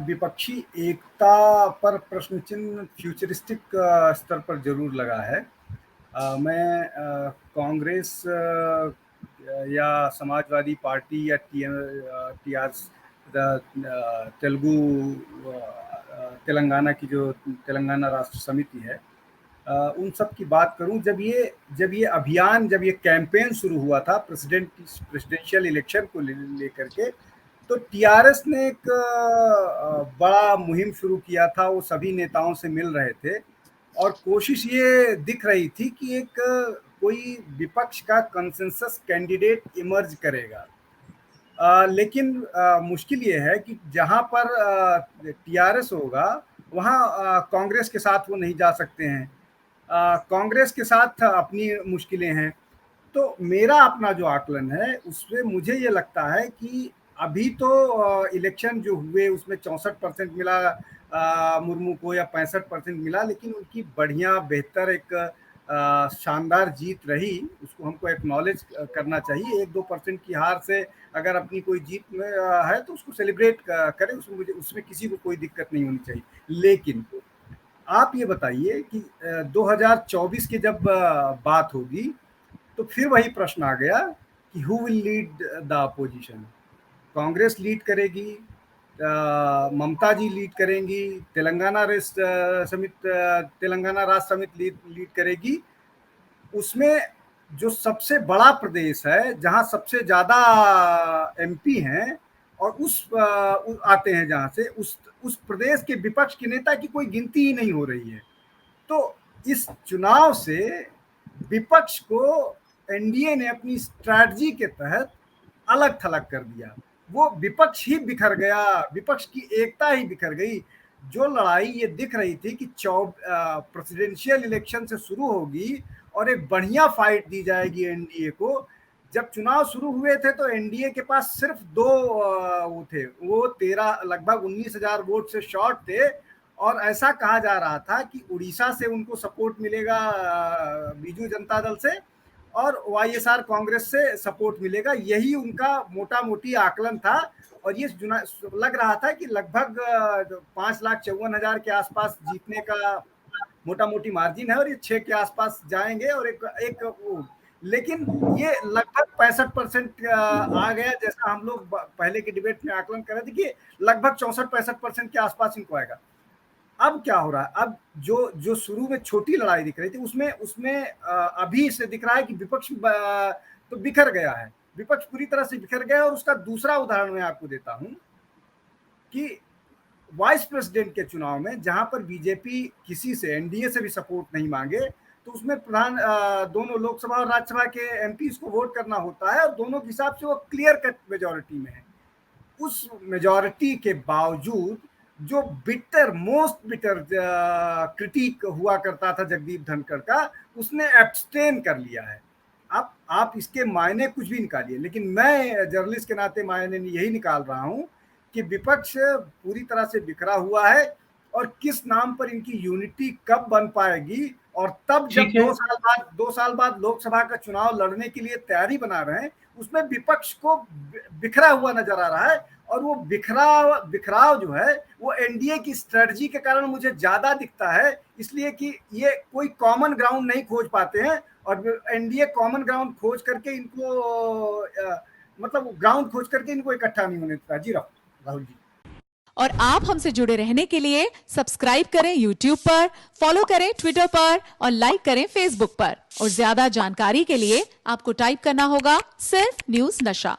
विपक्षी एकता पर प्रश्न चिन्ह फ्यूचरिस्टिक स्तर पर जरूर लगा है। मैं कांग्रेस या समाजवादी पार्टी या तेलुगु तेलंगाना की जो तेलंगाना राष्ट्र समिति है, उन सब की बात करूं, जब ये अभियान, जब ये कैंपेन शुरू हुआ था प्रेसिडेंशियल इलेक्शन को लेकर के, तो टीआरएस ने एक बड़ा मुहिम शुरू किया था। वो सभी नेताओं से मिल रहे थे और कोशिश ये दिख रही थी कि एक कोई विपक्ष का कंसेंसस कैंडिडेट इमर्ज करेगा। लेकिन मुश्किल ये है कि जहां पर टीआरएस होगा वहां कांग्रेस के साथ वो नहीं जा सकते हैं, कांग्रेस के साथ अपनी मुश्किलें हैं। तो मेरा अपना जो आकलन है उसमें मुझे ये लगता है कि अभी तो इलेक्शन जो हुए उसमें 64% मिला मुर्मू को या 65% मिला, लेकिन उनकी बढ़िया बेहतर एक शानदार जीत रही, उसको हमको एक्नॉलेज करना चाहिए। 1-2% की हार से अगर अपनी कोई जीत में है तो उसको सेलिब्रेट करें, उसमें किसी को कोई दिक्कत नहीं होनी चाहिए। लेकिन आप ये बताइए कि 2024 की जब बात होगी तो फिर वही प्रश्न आ गया कि who will lead the opposition. Congress lead करेगी, ममता जी लीड करेंगी, तेलंगाना राष्ट्र समिति लीड करेगी। उसमें जो सबसे बड़ा प्रदेश है, जहां सबसे ज्यादा एमपी हैं और आते हैं जहां से, उस प्रदेश के विपक्ष के नेता की कोई गिनती ही नहीं हो रही है। तो इस चुनाव से विपक्ष को एनडीए ने अपनी स्ट्रैटेजी के तहत अलग थलग कर दिया। वो विपक्ष ही बिखर गया, विपक्ष की एकता ही बिखर गई। जो लड़ाई ये दिख रही थी कि प्रेसिडेंशियल इलेक्शन से शुरू होगी और एक बढ़िया फाइट दी जाएगी एनडीए को, जब चुनाव शुरू हुए थे तो एनडीए के पास सिर्फ 2 वो थे, वो 13 लगभग 19,000 वोट से शॉर्ट थे। और ऐसा कहा जा रहा था कि उड़ीसा से उनको सपोर्ट मिलेगा बीजू जनता दल से, और वाईएसआर कांग्रेस से सपोर्ट मिलेगा, यही उनका मोटा मोटी आकलन था। और ये लग रहा था कि लगभग 5,54,000 के आसपास जीतने का मोटा मोटी मार्जिन है और ये 6 के आसपास जाएंगे। और एक लेकिन ये लगभग 65% आ गया, जैसा हम लोग पहले के डिबेट में आकलन कर रहे थे कि लगभग 64-65% के आसपास इनको आएगा। अब क्या हो रहा है, अब जो शुरू में छोटी लड़ाई दिख रही थी उसमें अभी से दिख रहा है कि विपक्ष तो बिखर गया है, विपक्ष पूरी तरह से बिखर गया है। और उसका दूसरा उदाहरण मैं आपको देता हूं कि वाइस प्रेसिडेंट के चुनाव में जहां पर बीजेपी किसी से, एनडीए से भी सपोर्ट नहीं मांगे, तो उसमें दोनों लोकसभा और राज्यसभा के एमपीज को वोट करना होता है और दोनों के हिसाब से वो क्लियर कट मेजॉरिटी में है। उस मेजॉरिटी के बावजूद जो मोस्ट बिटर क्रिटिक हुआ करता था जगदीप धनखड़ का, उसने एब्सटेन कर लिया है। आप इसके मायने कुछ भी निकालिए, लेकिन मैं जर्नलिस्ट के नाते मायने यही निकाल रहा हूं कि विपक्ष पूरी तरह से बिखरा हुआ है और किस नाम पर इनकी यूनिटी कब बन पाएगी। और तब जब 2 साल बाद लोकसभा का चुनाव लड़ने के लिए तैयारी बना रहे हैं, उसमें विपक्ष को बिखरा हुआ नजर आ रहा है। और वो बिखराव जो है वो एनडीए की स्ट्रेटजी के कारण मुझे ज्यादा दिखता है, इसलिए कि ये कोई कॉमन ग्राउंड नहीं खोज पाते हैं। और एनडीए कॉमन ग्राउंड खोज करके इनको मतलब ग्राउंड खोज करके इनको इकट्ठा नहीं होने देता। जी राहुल जी। और आप हमसे जुड़े रहने के लिए सब्सक्राइब करें YouTube पर, फॉलो करें ट्विटर पर और लाइक करें Facebook पर। और ज्यादा जानकारी के लिए आपको टाइप करना होगा सिर्फ न्यूज नशा।